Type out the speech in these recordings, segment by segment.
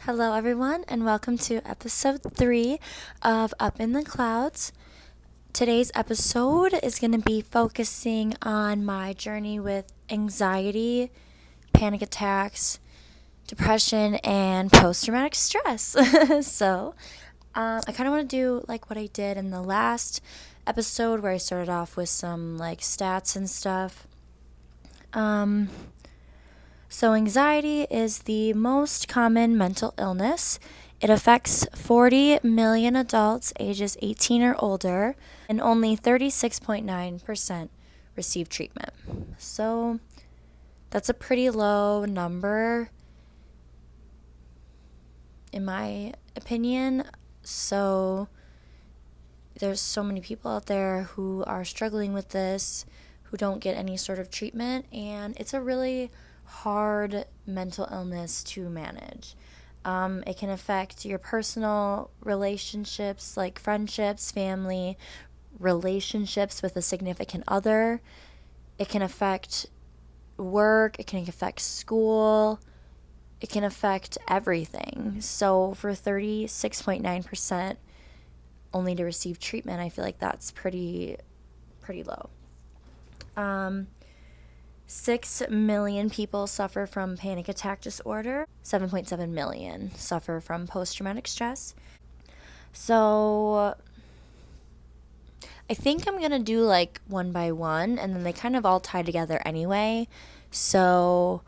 Hello, everyone, and welcome to episode 3 of Up in the Clouds. Today's episode is going to be focusing on my journey with anxiety, panic attacks, depression, and post-traumatic stress. I kind of want to do like what I did in the last episode where I started off with some like stats and stuff. So, anxiety is the most common mental illness. It affects 40 million adults ages 18 or older, and only 36.9% receive treatment. So, that's a pretty low number, in my opinion. So, there's so many people out there who are struggling with this, who don't get any sort of treatment, and it's a really hard mental illness to manage. It can affect your personal relationships, like friendships, family, relationships with a significant other. It can affect work, it can affect school, it can affect everything. So for 36.9% only to receive treatment, I feel like that's pretty low. 6 million people suffer from panic attack disorder. 7.7 million suffer from post-traumatic stress. So I think I'm going to do like one by one, and then they kind of all tie together anyway. So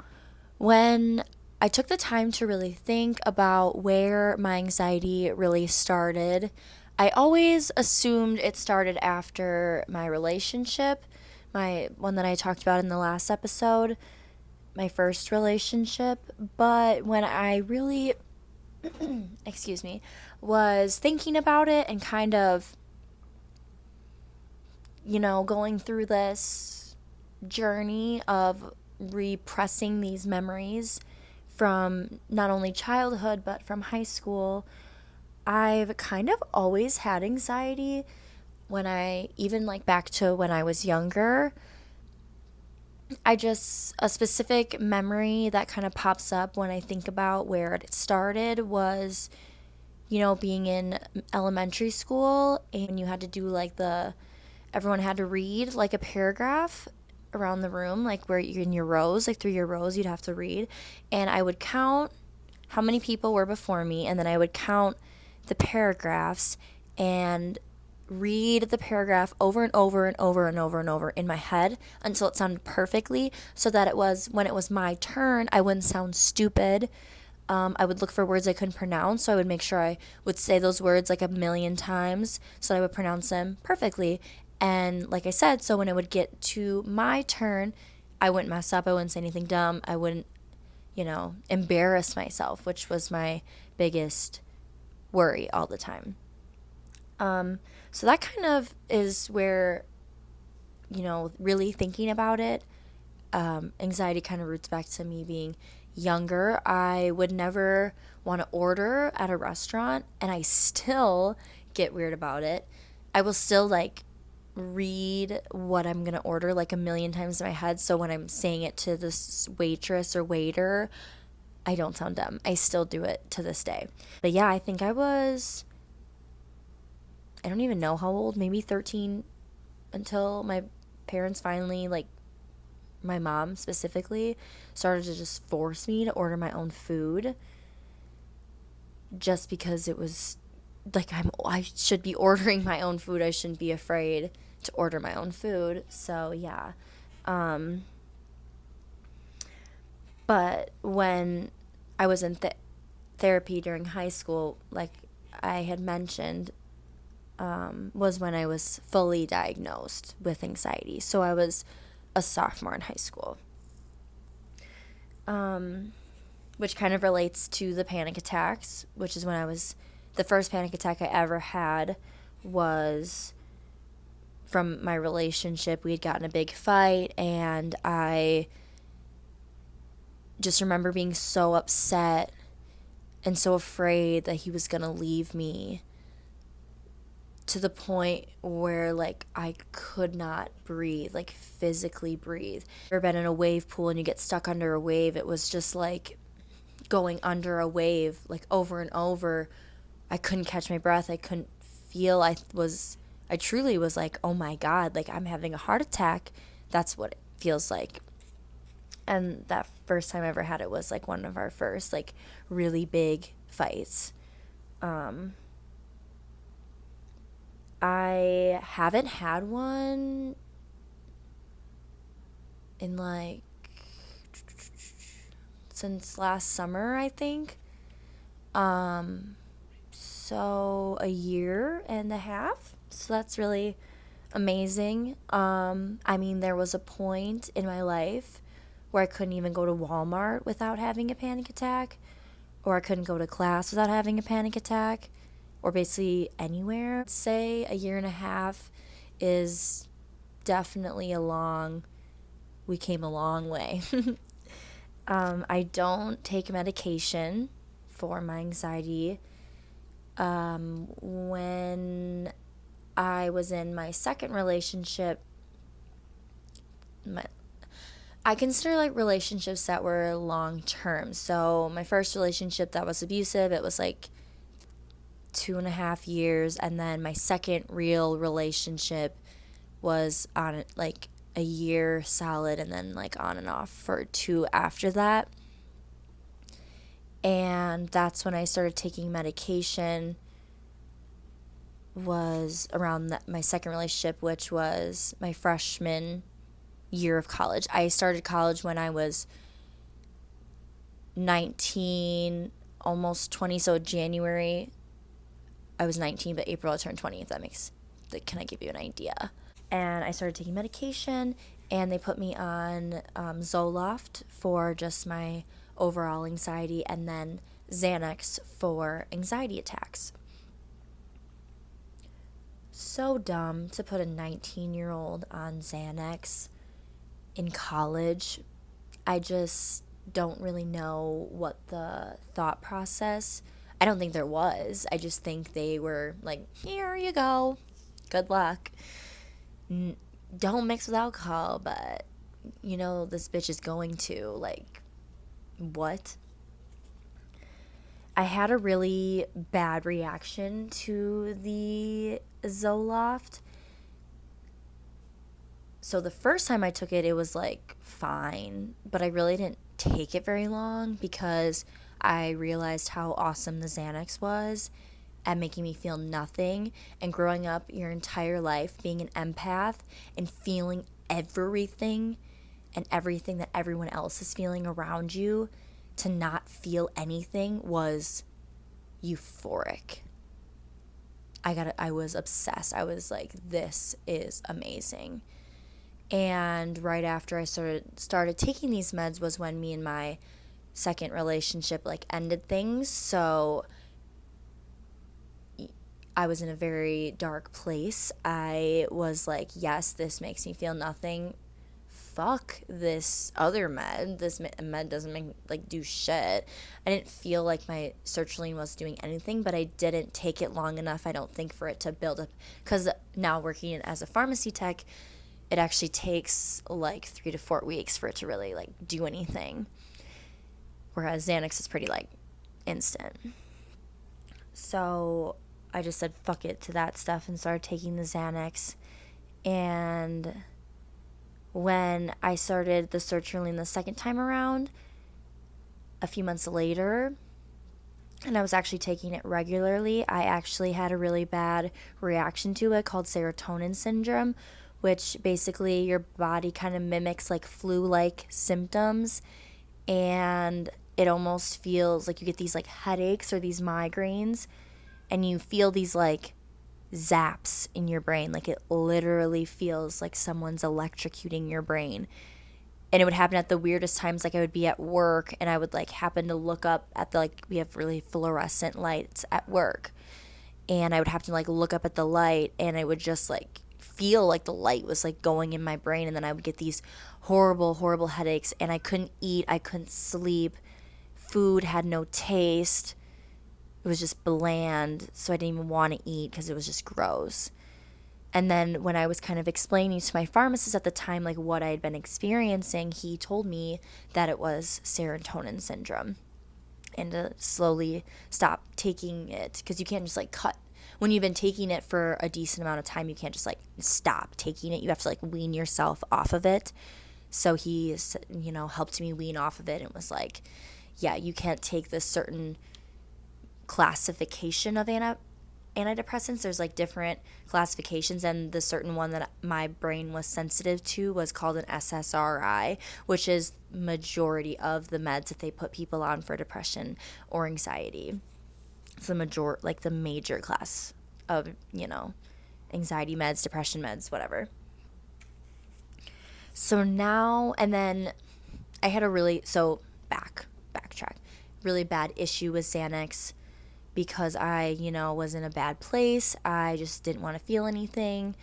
when I took the time to really think about where my anxiety really started, I always assumed it started after my relationship. My one that I talked about in the last episode, my first relationship. But when I really, was thinking about it and kind of, going through this journey of repressing these memories from not only childhood but from high school, I've kind of always had anxiety. When I, even like back to when I was younger, a specific memory that kind of pops up when I think about where it started was, being in elementary school, and you had to do everyone had to read like a paragraph around the room, like where you're in your rows, like through your rows, you'd have to read. And I would count how many people were before me, and then I would count the paragraphs and read the paragraph over and over and over and over and over in my head until it sounded perfectly, so that when it was my turn, I wouldn't sound stupid. I would look for words I couldn't pronounce, so I would make sure I would say those words like a million times so that I would pronounce them perfectly. And like I said, so when it would get to my turn, I wouldn't mess up, I wouldn't say anything dumb, I wouldn't, embarrass myself, which was my biggest worry all the time. So that kind of is where, really thinking about it, anxiety kind of roots back to me being younger. I would never want to order at a restaurant, and I still get weird about it. I will still read what I'm going to order like a million times in my head. So when I'm saying it to this waitress or waiter, I don't sound dumb. I still do it to this day. But yeah, I think I don't even know how old, maybe 13, until my parents finally, my mom specifically, started to just force me to order my own food, just because it was I should be ordering my own food. I shouldn't be afraid to order my own food. So yeah. But when I was in therapy during high school, like I had mentioned, was when I was fully diagnosed with anxiety. So I was a sophomore in high school, which kind of relates to the panic attacks, which is the first panic attack I ever had was from my relationship. We had gotten a big fight, and I just remember being so upset and so afraid that he was going to leave me, to the point where I could not breathe, physically breathe. I've ever been in a wave pool and you get stuck under a wave? It was just going under a wave like over and over. I couldn't catch my breath. I couldn't feel. I truly was like, oh my God, like I'm having a heart attack. That's what it feels like. And that first time I ever had it was like one of our first like really big fights. I haven't had one in like since last summer, I think. So a year and a half. So that's really amazing. I mean, there was a point in my life where I couldn't even go to Walmart without having a panic attack, or I couldn't go to class without having a panic attack, or basically anywhere. I'd say a year and a half is definitely we came a long way. I don't take medication for my anxiety. When I was in my second relationship, I consider like relationships that were long term. So my first relationship that was abusive, it was like 2.5 years, and then my second real relationship was on like a year solid, and then like on and off for 2 after that. And that's when I started taking medication, was around my second relationship, which was my freshman year of college. I started college when I was 19, almost 20. So January, I was 19, but April I turned 20, if that makes, can I give you an idea? And I started taking medication, and they put me on Zoloft for just my overall anxiety, and then Xanax for anxiety attacks. So dumb to put a 19-year-old on Xanax in college. I just don't really know what the thought process. I don't think there was. I just think they were like, here you go. Good luck. Don't mix with alcohol, but you know this bitch is going to. Like, what? I had a really bad reaction to the Zoloft. So the first time I took it, it was like fine, but I really didn't take it very long because I realized how awesome the Xanax was at making me feel nothing. And growing up your entire life being an empath and feeling everything and everything that everyone else is feeling around you, to not feel anything was euphoric. I was obsessed. I was like, this is amazing. And right after I started taking these meds was when me and my second relationship like ended things. So I was in a very dark place. I was like, yes, this makes me feel nothing. Fuck this other med. This med doesn't do shit. I didn't feel like my sertraline was doing anything, but I didn't take it long enough, I don't think, for it to build up. Because now working as a pharmacy tech, it actually takes like 3 to 4 weeks for it to really like do anything. Whereas Xanax is pretty like instant. So I just said fuck it to that stuff and started taking the Xanax. And when I started the sertraline the second time around, a few months later, and I was actually taking it regularly, I actually had a really bad reaction to it called serotonin syndrome, which basically your body kind of mimics like flu-like symptoms, and it almost feels like you get these like headaches or these migraines, and you feel these like zaps in your brain. Like it literally feels like someone's electrocuting your brain. And it would happen at the weirdest times. Like I would be at work and I would like happen to look up at the, like, we have really fluorescent lights at work, and I would have to like look up at the light, and I would just like feel like the light was like going in my brain, and then I would get these horrible headaches, and I couldn't eat, I couldn't sleep, food had no taste. It was just bland, so I didn't even want to eat because it was just gross. And then when I was kind of explaining to my pharmacist at the time like what I had been experiencing, he told me that it was serotonin syndrome. and to slowly stop taking it, because you can't just like cut when you've been taking it for a decent amount of time. You can't just like stop taking it. You have to like wean yourself off of it. So he, helped me wean off of it and was like, yeah, you can't take this certain classification of antidepressants. There's like different classifications, and the certain one that my brain was sensitive to was called an SSRI, which is majority of the meds that they put people on for depression or anxiety. It's the major class of, anxiety meds, depression meds, whatever. So now, and then I had backtrack, really bad issue with Xanax, because I, was in a bad place. I just didn't want to feel anything.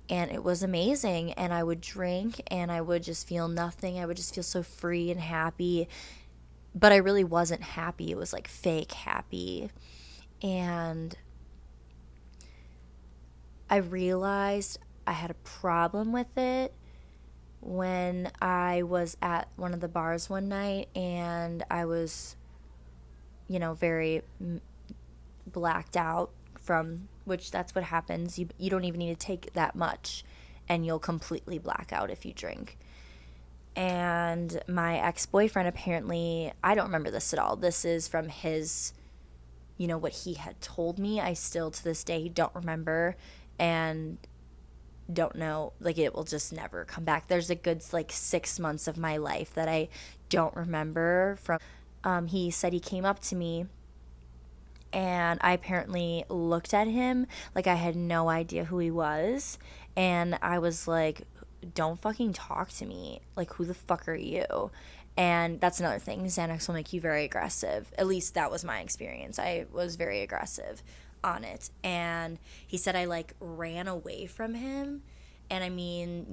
And it was amazing. And I would drink and I would just feel nothing. I would just feel so free and happy. But I really wasn't happy. It was like fake happy. And I realized I had a problem with it when I was at one of the bars one night and I was, very blacked out from, which that's what happens. You don't even need to take that much and you'll completely black out if you drink. And my ex-boyfriend, apparently, I don't remember this at all. This is from his, what he had told me. I still to this day don't remember and don't know, like it will just never come back. There's a good like 6 months of my life that I don't remember from. He said he came up to me and I apparently looked at him like I had no idea who he was, and I was like, don't fucking talk to me, like who the fuck are you? And that's another thing, Xanax will make you very aggressive. At least that was my experience. I was very aggressive on it. And he said I like ran away from him. And I mean,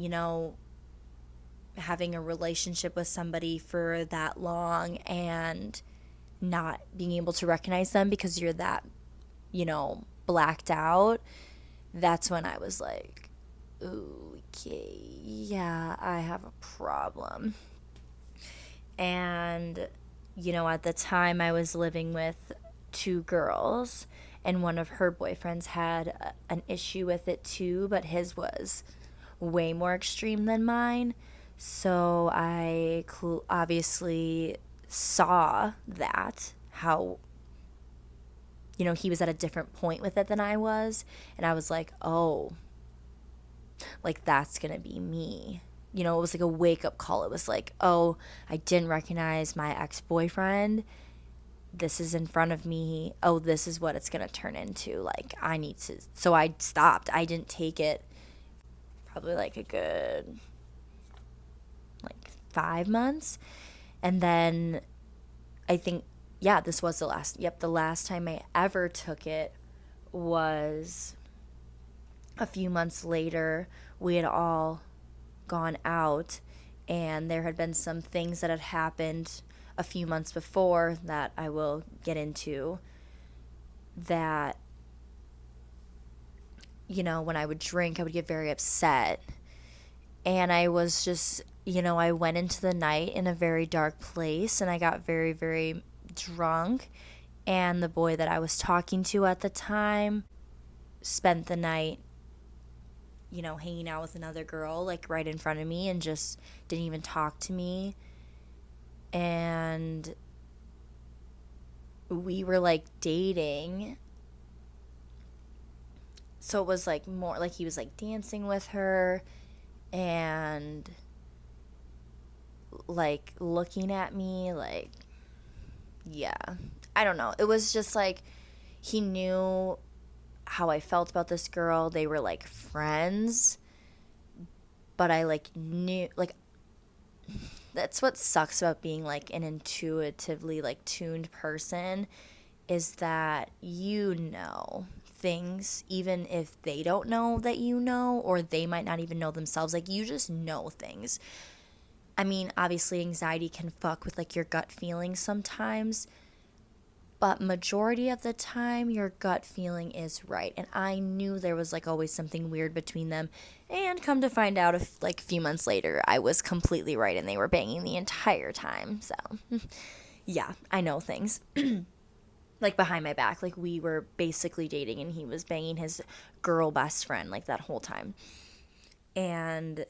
having a relationship with somebody for that long and not being able to recognize them because you're that, blacked out, that's when I was like, okay, yeah, I have a problem. And, at the time I was living with two girls, and one of her boyfriends had an issue with it too, but his was way more extreme than mine. So I obviously saw that, how, he was at a different point with it than I was. And I was like, oh, like that's going to be me. It was like a wake up call. It was like, oh, I didn't recognize my ex-boyfriend. This is in front of me. Oh, this is what it's going to turn into. Like, I need to. So I stopped. I didn't take it probably like a good, like 5 months. And then I think, yeah, this was the last time I ever took it was a few months later. We had all gone out, and there had been some things that had happened a few months before that I will get into, that, when I would drink, I would get very upset. And I was just, I went into the night in a very dark place, and I got very, very drunk. And the boy that I was talking to at the time spent the night, hanging out with another girl, like right in front of me, and just didn't even talk to me. And we were like dating. So it was like more like he was like dancing with her and like looking at me, like, yeah, I don't know. It was just like he knew how I felt about this girl. They were like friends, but I like knew, like, that's what sucks about being like an intuitively like tuned person, is that things even if they don't know that or they might not even know themselves. Like, you just know things. I mean, obviously anxiety can fuck with like your gut feelings sometimes, but majority of the time your gut feeling is right. And I knew there was like always something weird between them, and come to find out, if like a few months later, I was completely right and they were banging the entire time. So Yeah, I know things. Like behind my back. Like we were basically dating and he was banging his girl best friend like that whole time. And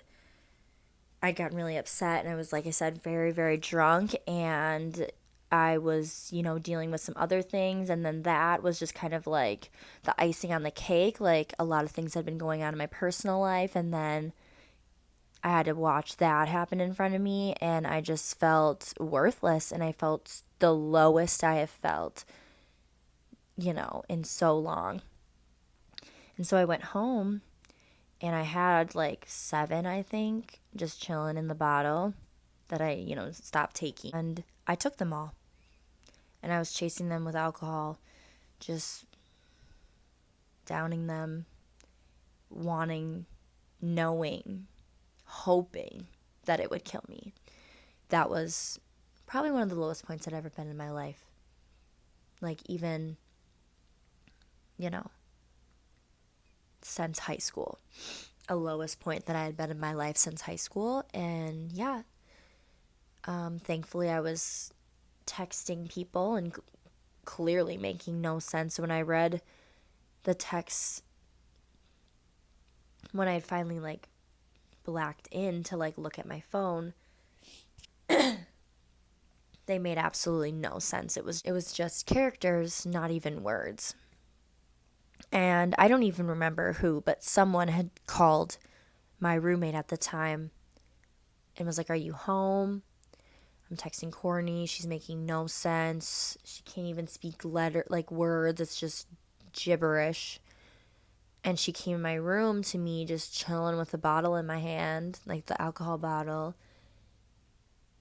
I'd gotten really upset and I was, like I said, very, very drunk, and I was, dealing with some other things, and then that was just kind of like the icing on the cake. Like a lot of things had been going on in my personal life, and then I had to watch that happen in front of me, and I just felt worthless, and I felt the lowest I have felt, in so long. And so I went home and I had like 7, I think, just chilling in the bottle that I, stopped taking. And I took them all. And I was chasing them with alcohol, just downing them, wanting, knowing, hoping that it would kill me. That was probably one of the lowest points I'd ever been in my life. Like, even, you know, since high school. A lowest point that I had been in my life since high school. And yeah, thankfully I was texting people and clearly making no sense. When I read the text, when I finally like blacked in to like look at my phone, they made absolutely no sense. It was just characters, not even words. And I don't even remember who, but someone had called my roommate at the time and was like, "Are you home? I'm texting Courtney. She's making no sense. She can't even speak words. It's just gibberish." And she came in my room to me just chilling with a bottle in my hand, like the alcohol bottle.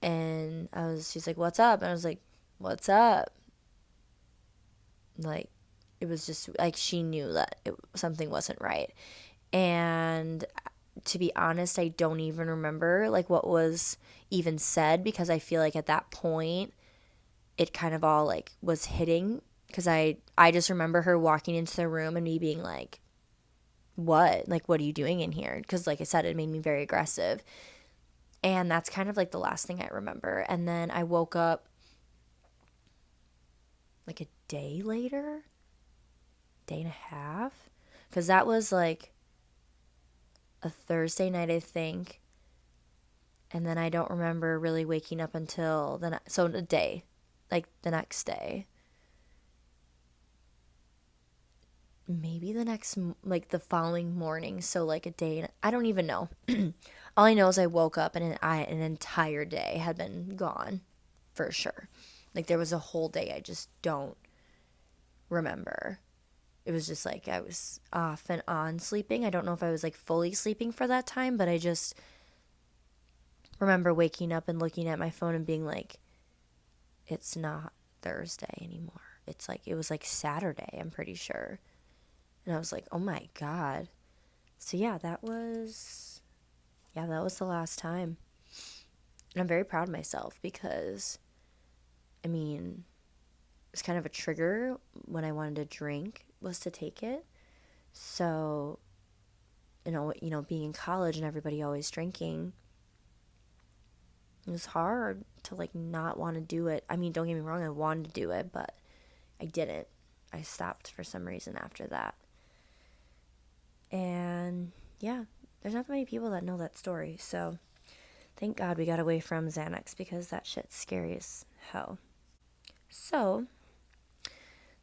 And she's like, "What's up?" And I was like, "What's up?" Like, it was just like she knew that something wasn't right. And to be honest, I don't even remember like what was even said, because I feel like at that point it kind of all like was hitting, because I just remember her walking into the room and me being like, "What? Like, what are you doing in here?" Because like I said, it made me very aggressive. And that's kind of like the last thing I remember. And then I woke up like a day later, day and a half, because that was like a Thursday night, I think. And then I don't remember really waking up until so a day, like the next day. Maybe like the following morning. So like a day, I don't even know. All I know is I woke up and an entire day had been gone for sure. Like there was a whole day I just don't remember. It was just like I was off and on sleeping. I don't know if I was like fully sleeping for that time, but I just remember waking up and looking at my phone and being like, "It's not Thursday anymore. It was like Saturday, I'm pretty sure." And I was like, "Oh my God." So that was the last time. And I'm very proud of myself because, I mean, it's kind of a trigger when I wanted to drink was to take it. So, being in college and everybody always drinking, it was hard to like not want to do it. I mean, don't get me wrong, I wanted to do it, but I didn't. I stopped for some reason after that. And yeah, there's not that many people that know that story. So thank God we got away from Xanax, because that shit's scary as hell. So,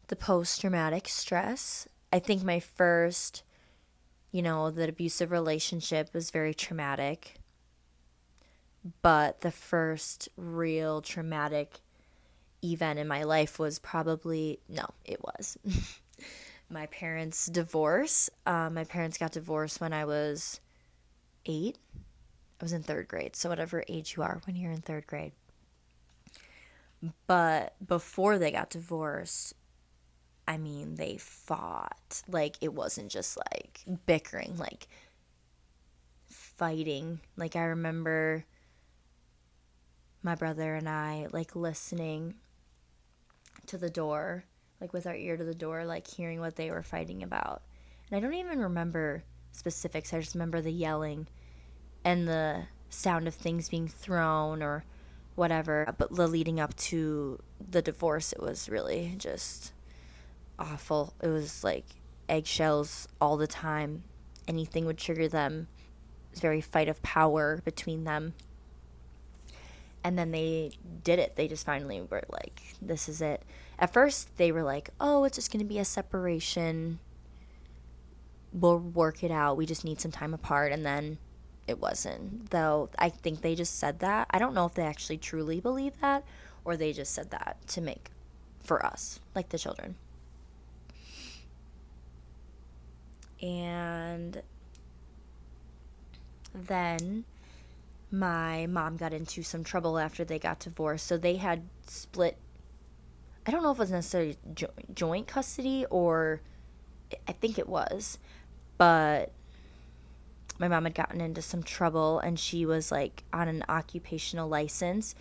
the post-traumatic stress. I think my first, that abusive relationship was very traumatic. But the first real traumatic event in my life was probably, no, it was my parents' divorce. My parents got divorced when I was 8. I was in 3rd grade, so whatever age you are when you're in 3rd grade. But before they got divorced, I mean, they fought. Like, it wasn't just like bickering, like fighting. Like, I remember my brother and I like listening to the door, like with our ear to the door, like hearing what they were fighting about. And I don't even remember specifics. I just remember the yelling and the sound of things being thrown or whatever. But the leading up to the divorce, it was really just awful. It was like eggshells all the time. Anything would trigger them. It was very fight of power between them. And then they did it. They just finally were like, this is it. At first, they were like, oh, it's just going to be a separation. We'll work it out. We just need some time apart. And then it wasn't. Though I think they just said that. I don't know if they actually truly believe that or they just said that to make for us, like the children. And then my mom got into some trouble after they got divorced. So they had split. I don't know if it was necessarily joint custody or I think it was. But my mom had gotten into some trouble and she was like on an occupational license.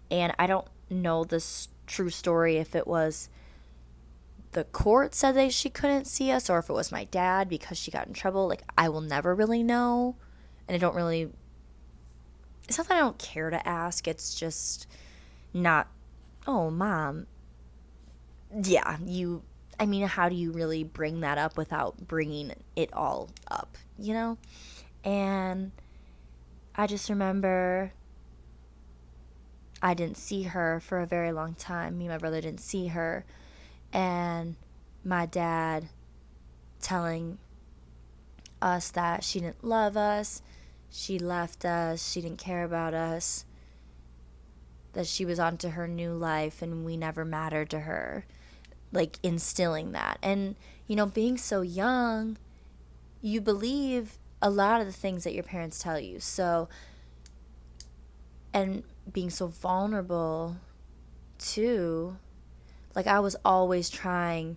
And I don't know this true story if it was the court said that she couldn't see us or if it was my dad because she got in trouble. Like, I will never really know. And I don't really, it's not that I don't care to ask. It's just not, oh, mom. Yeah, I mean, how do you really bring that up without bringing it all up, you know? And I just remember I didn't see her for a very long time. Me and my brother didn't see her. And my dad telling us that she didn't love us, she left us, she didn't care about us, that she was on to her new life and we never mattered to her. Like, instilling that. And, being so young, you believe a lot of the things that your parents tell you. So, and being so vulnerable too, like, I was always trying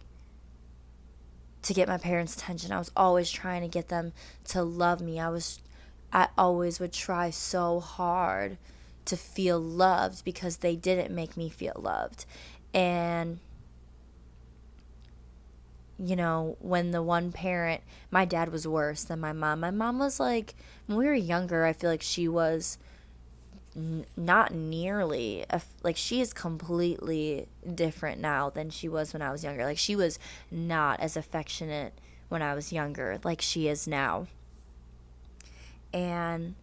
to get my parents' attention. I was always trying to get them to love me. I always would try so hard to feel loved because they didn't make me feel loved. And when the one parent, my dad was worse than my mom. My mom was like, when we were younger, I feel like she was not nearly, like, she is completely different now than she was when I was younger. Like, she was not as affectionate when I was younger like she is now. And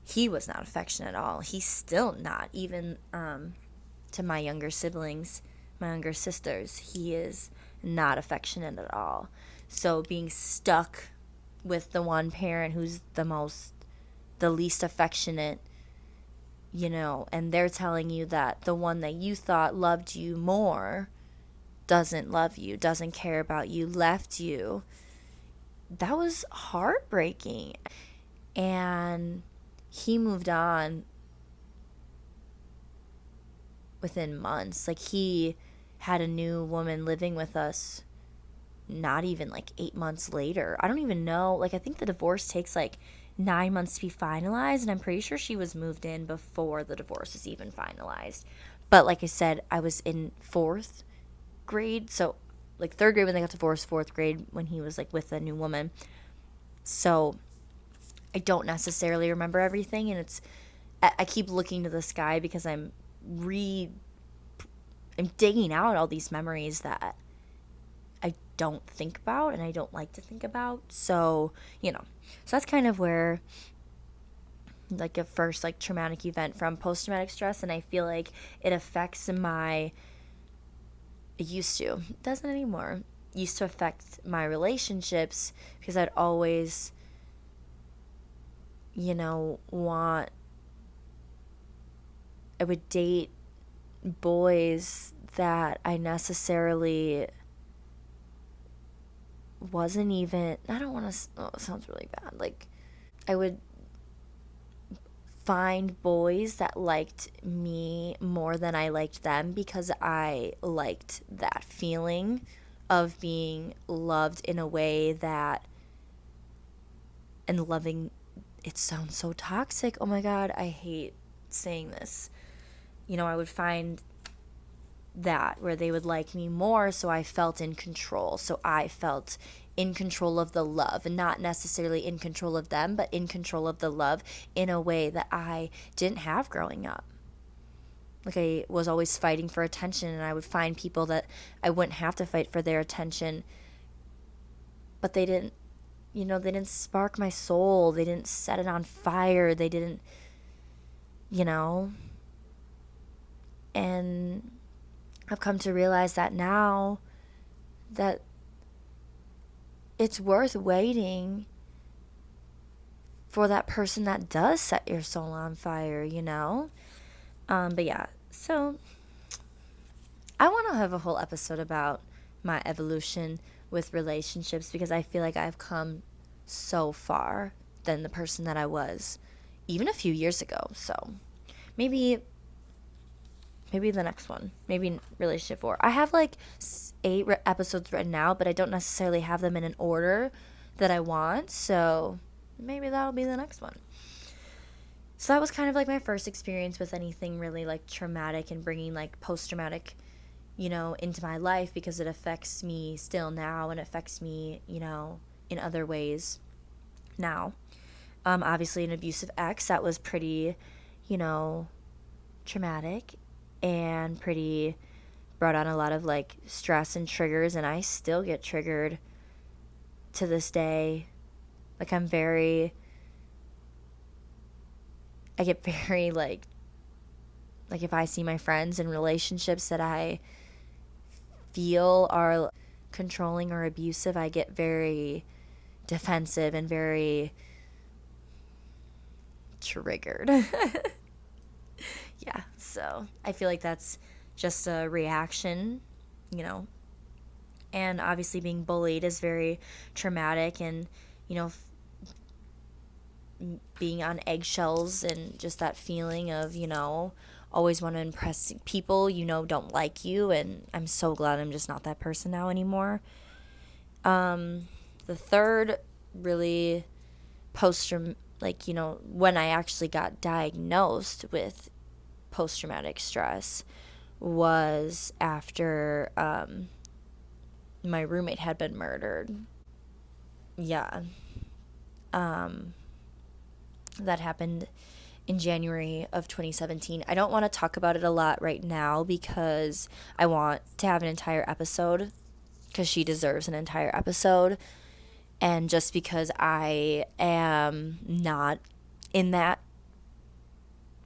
he was not affectionate at all. He's still not, even to my younger siblings, my younger sisters. He is not affectionate at all. So being stuck with the one parent who's the least affectionate, and they're telling you that the one that you thought loved you more doesn't love you, doesn't care about you, left you. That was heartbreaking. And he moved on within months. Like, he had a new woman living with us not even like 8 months later. I don't even know. Like, I think the divorce takes like 9 months to be finalized, and I'm pretty sure she was moved in before the divorce was even finalized. But like I said, I was in 4th grade, so like 3rd grade when they got divorced, 4th grade when he was like with a new woman. So I don't necessarily remember everything, and I keep looking to the sky because I'm digging out all these memories that I don't think about and I don't like to think about. So, so that's kind of where, like, a first, like, traumatic event from post-traumatic stress, and I feel like it affects it used to. It doesn't anymore. It used to affect my relationships because I'd always, I would date boys that I necessarily wasn't even, I don't want to, it sounds really bad. Like, I would find boys that liked me more than I liked them because I liked that feeling of being loved in a way that, and loving, it sounds so toxic. Oh my God, I hate saying this. I would find that where they would like me more, so I felt in control. So I felt in control of the love, and not necessarily in control of them, but in control of the love in a way that I didn't have growing up. Like I was always fighting for attention, and I would find people that I wouldn't have to fight for their attention, but they didn't, they didn't spark my soul. They didn't set it on fire. They didn't, you know, and I've come to realize that now, that it's worth waiting for that person that does set your soul on fire. But yeah, so I want to have a whole episode about my evolution with relationships, because I feel like I've come so far than the person that I was even a few years ago. So maybe the next one, maybe relationship 4. I have like 8 episodes written out, but I don't necessarily have them in an order that I want. So maybe that'll be the next one. So that was kind of like my first experience with anything really like traumatic, and bringing like post-traumatic, into my life, because it affects me still now, and affects me, in other ways now. Obviously an abusive ex, that was pretty, traumatic, and pretty brought on a lot of like stress and triggers, and I still get triggered to this day. Like I get very like if I see my friends in relationships that I feel are controlling or abusive, I get very defensive and very triggered. Yeah, so I feel like that's just a reaction, and obviously being bullied is very traumatic, and, being on eggshells, and just that feeling of, always want to impress people, don't like you, and I'm so glad I'm just not that person now anymore. The third really when I actually got diagnosed with post-traumatic stress was after my roommate had been murdered. Yeah. That happened in January of 2017. I don't want to talk about it a lot right now, because I want to have an entire episode, because she deserves an entire episode. And just because I am not in that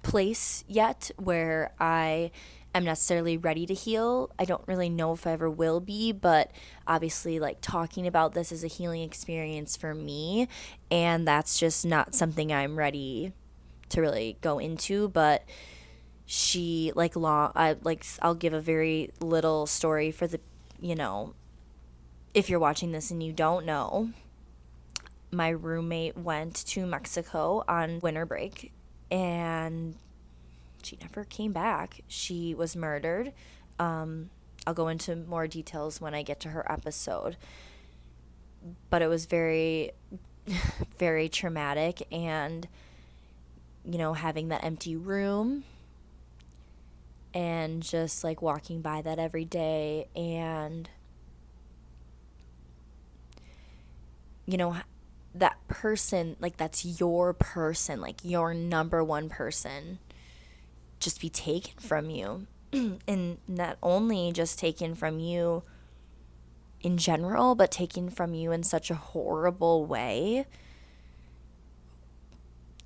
place yet where I am necessarily ready to heal. I don't really know if I ever will be, but obviously like talking about this is a healing experience for me, and that's just not something I'm ready to really go into. But she I'll give a very little story for the, if you're watching this and you don't know. My roommate went to Mexico on winter break, and she never came back. She was murdered. I'll go into more details when I get to her episode. But it was very, very traumatic, and, having that empty room, and just like walking by that every day, and, that person, like that's your person, like your number one person, just be taken from you. And not only just taken from you in general, but taken from you in such a horrible way,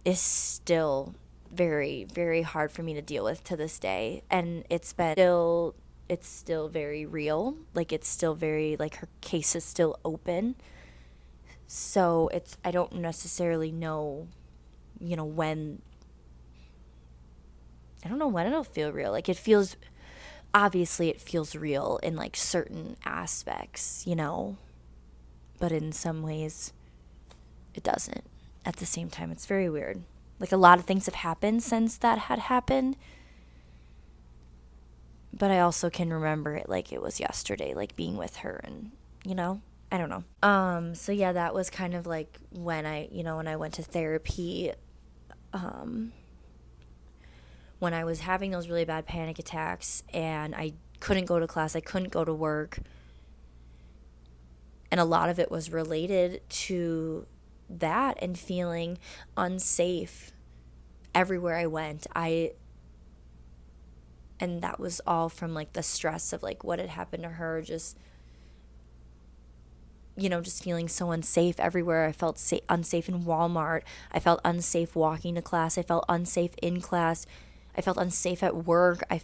is still very, very hard for me to deal with to this day. And it's still very real. Like it's still very, like her case is still open. So I don't necessarily know, when, I don't know when it'll feel real. Like it feels real in like certain aspects, but in some ways it doesn't. At the same time, it's very weird. Like a lot of things have happened since that had happened, but I also can remember it like it was yesterday, like being with her, and, I don't know. So yeah, that was kind of like when I went to therapy, when I was having those really bad panic attacks, and I couldn't go to class, I couldn't go to work. And a lot of it was related to that, and feeling unsafe everywhere I went. And that was all from like the stress of like what had happened to her, just just feeling so unsafe everywhere. I felt unsafe in Walmart. I felt unsafe walking to class. I felt unsafe in class. I felt unsafe at work. I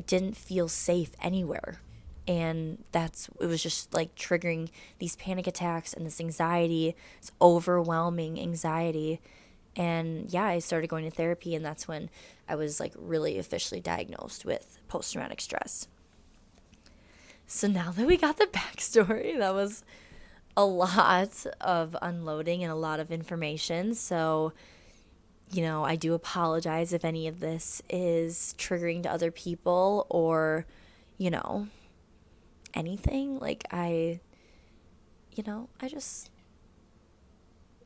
didn't feel safe anywhere. And it was just like triggering these panic attacks and this anxiety, this overwhelming anxiety. And yeah, I started going to therapy, and that's when I was like really officially diagnosed with post traumatic stress. So now that we got the backstory, that was a lot of unloading and a lot of information. So, I do apologize if any of this is triggering to other people or, you know, anything. Like, I just,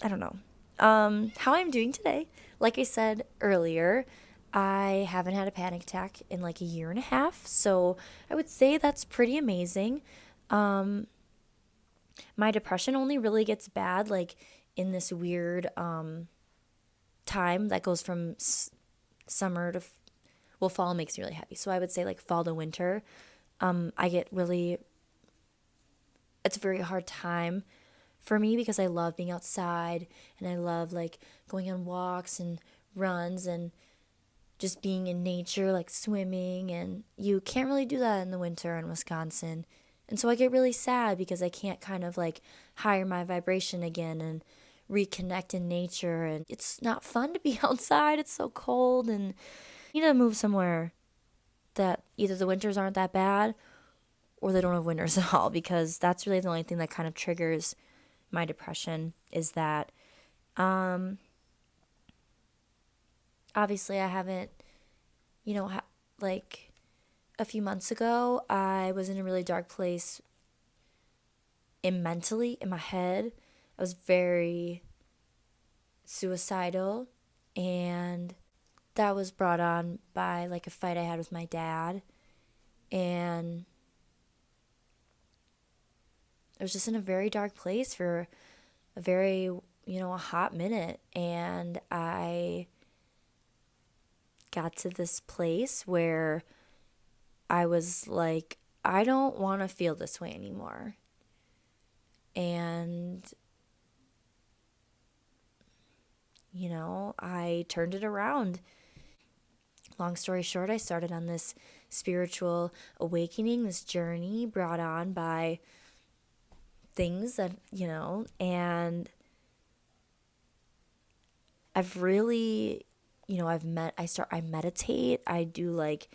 I don't know. How I'm doing today, like I said earlier, I haven't had a panic attack in like a year and a half. So I would say that's pretty amazing. Um, my depression only really gets bad like in this weird time that goes from summer to fall makes me really happy. So I would say like fall to winter. I get really it's a very hard time for me because I love being outside and I love like going on walks and runs and just being in nature, like swimming, and you can't really do that in the winter in Wisconsin. And so I get really sad because I can't kind of like higher my vibration again and reconnect in nature. And it's not fun to be outside. It's so cold, and I need to move somewhere that either the winters aren't that bad or they don't have winters at all, because that's really the only thing that kind of triggers my depression is that obviously I haven't, like a few months ago, I was in a really dark place mentally, in my head. I was very suicidal, and that was brought on by like a fight I had with my dad. And I was just in a very dark place for a very, a hot minute. And I got to this place where I was like, I don't want to feel this way anymore. And, I turned it around. Long story short, I started on this spiritual awakening, this journey brought on by things that, and I've really, I meditate. I do like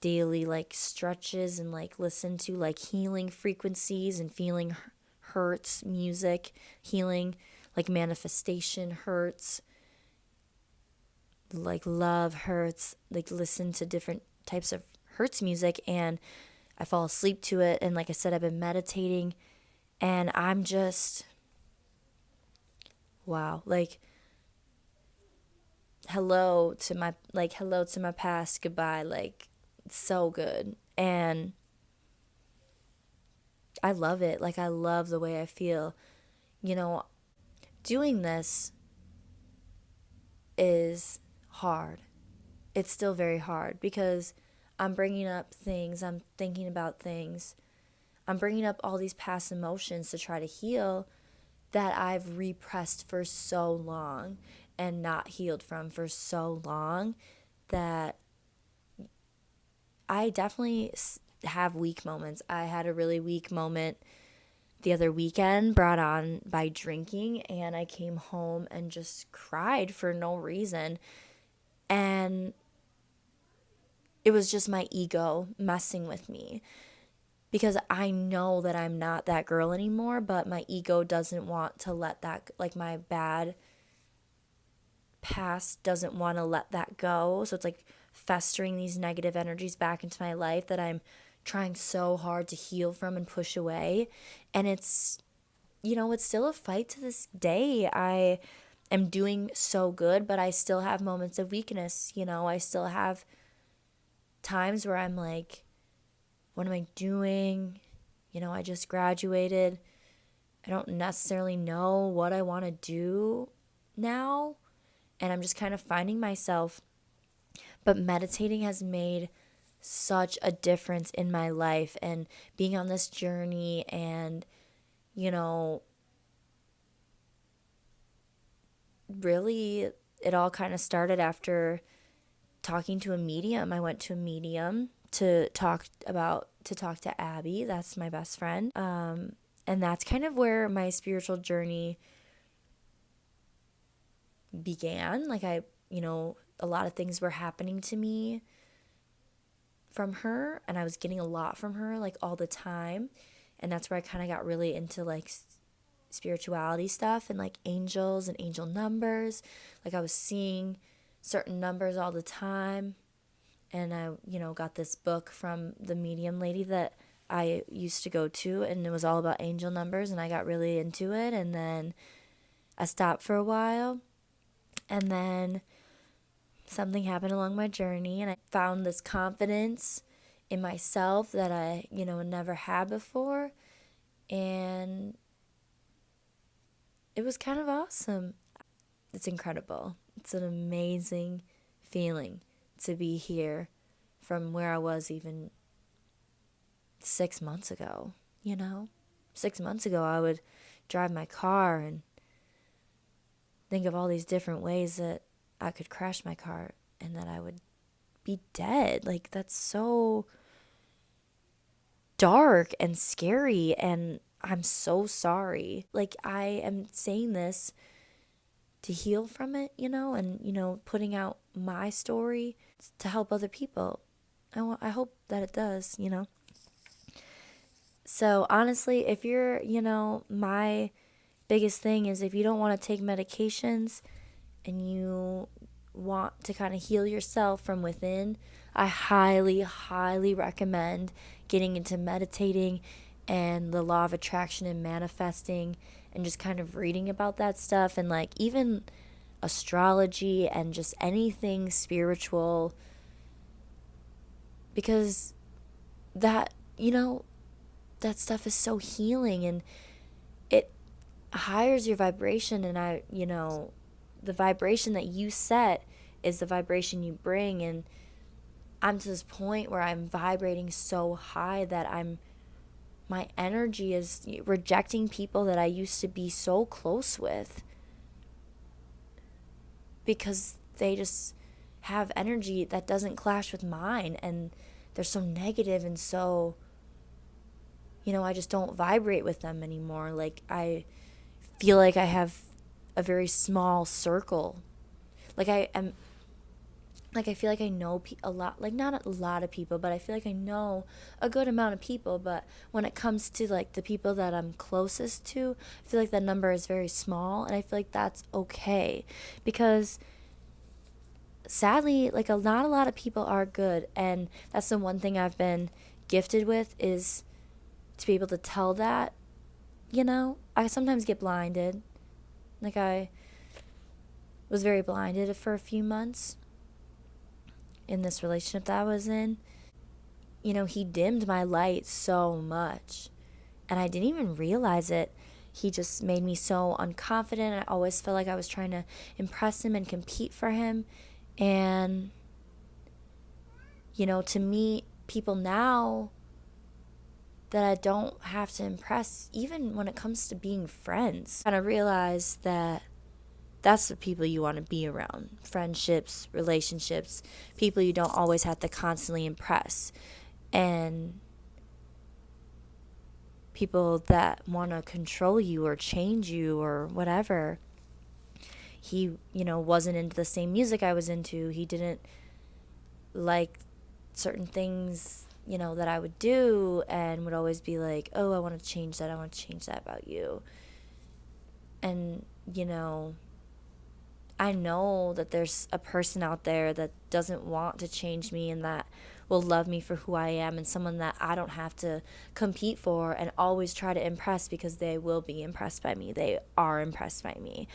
daily like stretches and like listen to like healing frequencies and feeling hurts music, healing like manifestation hurts, like love hurts, like listen to different types of hurts music, and I fall asleep to it. And like I said, I've been meditating, and I'm just wow, like hello to my past, goodbye, like so good. And I love it. Like I love the way I feel. Doing this is hard. It's still very hard because I'm bringing up things, I'm thinking about things, I'm bringing up all these past emotions to try to heal that I've repressed for so long and not healed from for so long, that I definitely have weak moments. I had a really weak moment the other weekend brought on by drinking, and I came home and just cried for no reason. And it was just my ego messing with me because I know that I'm not that girl anymore, but my ego doesn't want to let that, like my bad past doesn't want to let that go. So it's like festering these negative energies back into my life that I'm trying so hard to heal from and push away. And it's still a fight to this day. I am doing so good, but I still have moments of weakness. I still have times where I'm like, what am I doing? I just graduated. I don't necessarily know what I want to do now. And I'm just kind of finding myself. But meditating has made such a difference in my life, and being on this journey. And, you know, really, it all kind of started after talking to a medium. I went to a medium to talk to Abby. That's my best friend. And that's kind of where my spiritual journey began. Like, a lot of things were happening to me from her, and I was getting a lot from her, like, all the time. And that's where I kind of got really into, like, spirituality stuff and, like, angels and angel numbers. Like, I was seeing certain numbers all the time. And I, got this book from the medium lady that I used to go to, and it was all about angel numbers, and I got really into it. And then I stopped for a while, and then something happened along my journey, and I found this confidence in myself that I, never had before. And it was kind of awesome. It's incredible. It's an amazing feeling to be here from where I was even 6 months ago, 6 months ago, I would drive my car and think of all these different ways that I could crash my car and that I would be dead. Like, that's so dark and scary, and I'm so sorry. Like, I am saying this to heal from it, and, putting out my story to help other people. I hope that it does. So honestly, if you're, my biggest thing is, if you don't want to take medications and you want to kind of heal yourself from within, I highly, highly recommend getting into meditating and the law of attraction and manifesting, and just kind of reading about that stuff, and, like, even astrology and just anything spiritual, because that, that stuff is so healing, and it higher your vibration. And the vibration that you set is the vibration you bring. And I'm to this point where I'm vibrating so high that my energy is rejecting people that I used to be so close with, because they just have energy that doesn't clash with mine, and they're so negative, and so, I just don't vibrate with them anymore. Like, I feel like I have a very small circle. Like, I feel like I know a lot, like, not a lot of people, but I feel like I know a good amount of people. But when it comes to, like, the people that I'm closest to, I feel like that number is very small, and I feel like that's okay, because sadly, like, not a lot of people are good. And that's the one thing I've been gifted with, is to be able to tell that. I sometimes get blinded. Like, I was very blinded for a few months in this relationship that I was in. He dimmed my light so much, and I didn't even realize it. He just made me so unconfident. I always felt like I was trying to impress him and compete for him. And, to meet people now that I don't have to impress, even when it comes to being friends, kind of realize that that's the people you want to be around. Friendships, relationships, people you don't always have to constantly impress. And people that want to control you or change you or whatever. He, wasn't into the same music I was into. He didn't like certain things, that I would do, and would always be like, oh, I want to change that. I want to change that about you. And, I know that there's a person out there that doesn't want to change me, and that will love me for who I am, and someone that I don't have to compete for and always try to impress, because they will be impressed by me. They are impressed by me.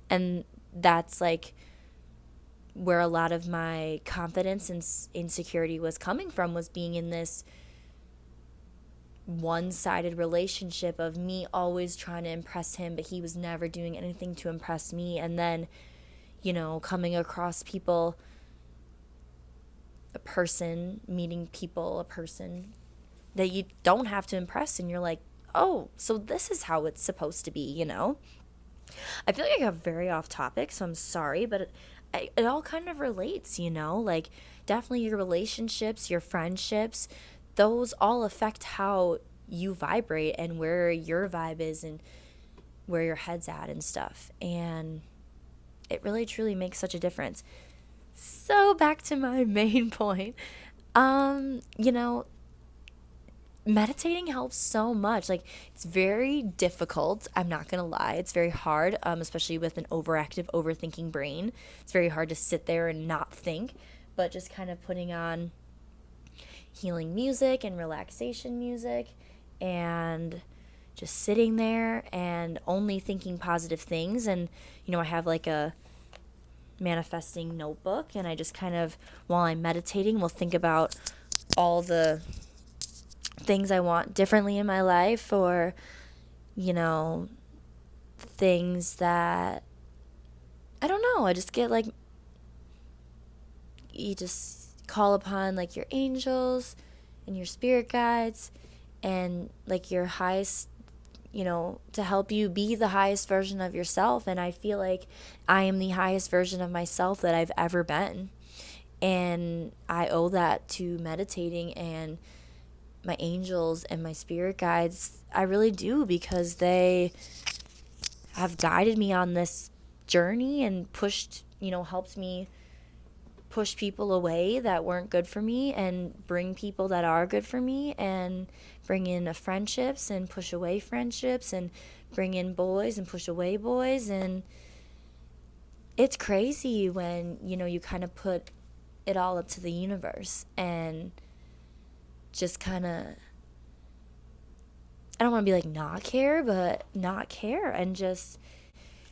And that's, like, where a lot of my confidence and insecurity was coming from, was being in this one-sided relationship of me always trying to impress him, but he was never doing anything to impress me. And then, coming across people a person, meeting people, a person that you don't have to impress, and you're like, oh, so this is how it's supposed to be, you know? I feel like I got very off topic, so I'm sorry, but it all kind of relates, you know? Like, definitely your relationships, your friendships, those all affect how you vibrate and where your vibe is and where your head's at and stuff. And it really truly makes such a difference. So, back to my main point. You know, meditating helps so much. Like, it's very difficult, I'm not gonna lie. It's very hard, especially with an overactive, overthinking brain. It's very hard to sit there and not think, but just kind of putting on healing music and relaxation music and just sitting there and only thinking positive things. And I have like a manifesting notebook, and I just kind of, while I'm meditating, will think about all the things I want differently in my life, or things that I don't know. I just get like, you just call upon like your angels and your spirit guides and like your highest, to help you be the highest version of yourself. And I feel like I am the highest version of myself that I've ever been. And I owe that to meditating and my angels and my spirit guides. I really do, because they have guided me on this journey and helped me push people away that weren't good for me and bring people that are good for me, and bring in friendships and push away friendships, and bring in boys and push away boys. And it's crazy when, you kind of put it all up to the universe and just kind of, I don't want to be like not care, but not care, and just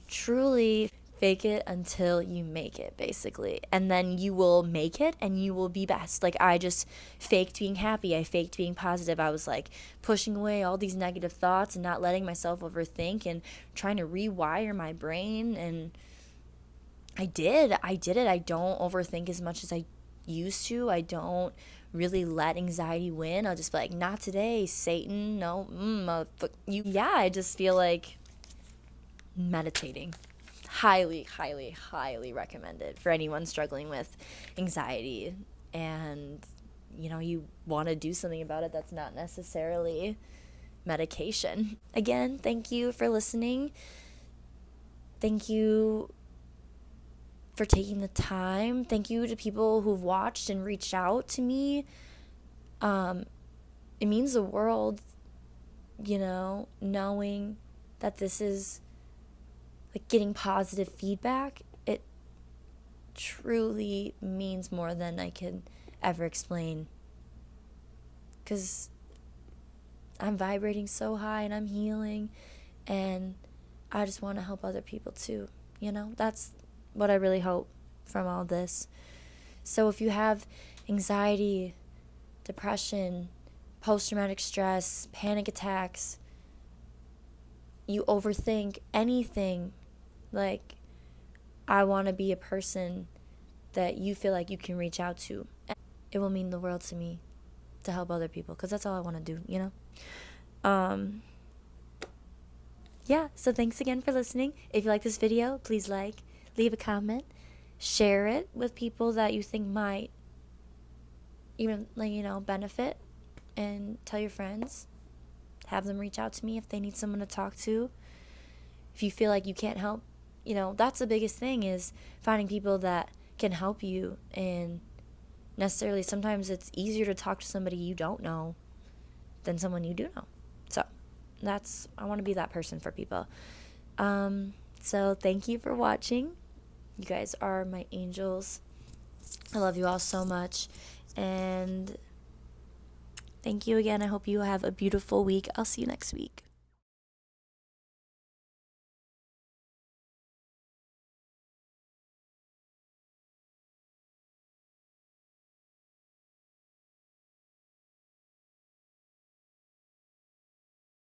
truly fake it until you make it, basically. And then you will make it and you will be best. Like, I just faked being happy. I faked being positive. I was like pushing away all these negative thoughts and not letting myself overthink and trying to rewire my brain. And I did it. I don't overthink as much as I used to. I don't really let anxiety win. I'll just be like, not today, Satan. No, you. Yeah, I just feel like meditating, highly, highly, highly recommended for anyone struggling with anxiety. And you want to do something about it that's not necessarily medication. Again, thank you for listening. Thank you for taking the time. Thank you to people who've watched and reached out to me. It means the world, knowing that this is like getting positive feedback. It truly means more than I can ever explain, because I'm vibrating so high and I'm healing, and I just want to help other people too. That's what I really hope from all this. So if you have anxiety, depression, post-traumatic stress, panic attacks, you overthink anything, like, I want to be a person that you feel like you can reach out to. And it will mean the world to me to help other people, because that's all I want to do, Yeah, so thanks again for listening. If you like this video, please leave a comment, share it with people that you think might even, benefit, and tell your friends. Have them reach out to me if they need someone to talk to. If you feel like you can't help, that's the biggest thing, is finding people that can help you. And necessarily, sometimes it's easier to talk to somebody you don't know than someone you do know. So I want to be that person for people. So thank you for watching. You guys are my angels. I love you all so much. And thank you again. I hope you have a beautiful week. I'll see you next week.